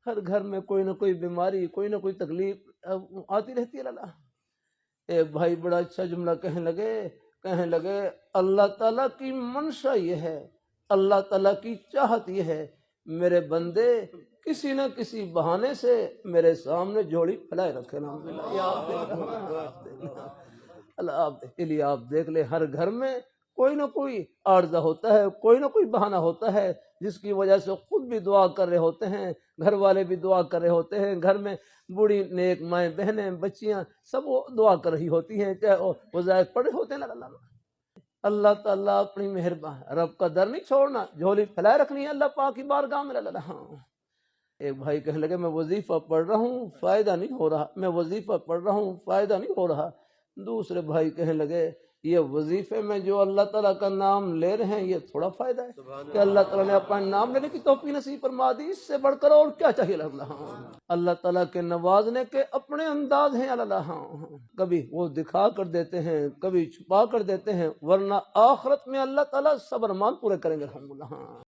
ہر گھر میں کوئی نہ کوئی بیماری، کوئی نہ کوئی تکلیف آتی رہتی ہے اللہ۔ ایک بھائی بڑا اچھا جملہ کہنے لگے اللہ تعالیٰ کی منشا یہ ہے، اللہ تعالیٰ کی چاہت یہ ہے، میرے بندے کسی نہ کسی بہانے سے میرے سامنے جوڑی پھیلائے رکھے نا۔ یہ آپ دیکھ آپ دیکھ لیں، ہر گھر میں کوئی نہ کوئی عارضہ ہوتا ہے، کوئی نہ کوئی بہانہ ہوتا ہے، جس کی وجہ سے خود بھی دعا کر رہے ہوتے ہیں، گھر والے بھی دعا کر رہے ہوتے ہیں، گھر میں بوڑھی نیک مائیں بہنیں بچیاں سب وہ دعا کر رہی ہوتی ہیں، چاہے وہ وظائف پڑھ رہے ہوتے ہیں۔ اللہ تعالیٰ اپنی مہربان، رب کا در نہیں چھوڑنا، جھولی پھیلائے رکھنی ہے اللہ پاک کی بارگاہ میں۔ ایک بھائی کہنے لگے میں وظیفہ پڑھ رہا ہوں فائدہ نہیں ہو رہا، میں وظیفہ پڑھ رہا ہوں فائدہ نہیں ہو رہا۔ دوسرے بھائی کہنے لگے یہ وظیفے میں جو اللہ تعالیٰ کا نام لے رہے ہیں یہ تھوڑا فائدہ ہے کہ اللہ تعالیٰ نے اپنا نام لینے کی توفیق نصیب فرما دی، اس سے بڑھ کر اور کیا چاہیے اللہ۔ اللہ تعالیٰ کے نوازنے کے اپنے انداز ہیں اللہ، کبھی وہ دکھا کر دیتے ہیں، کبھی چھپا کر دیتے ہیں، ورنہ آخرت میں اللہ تعالیٰ صبر مان پورے کریں گے الحمدللہ۔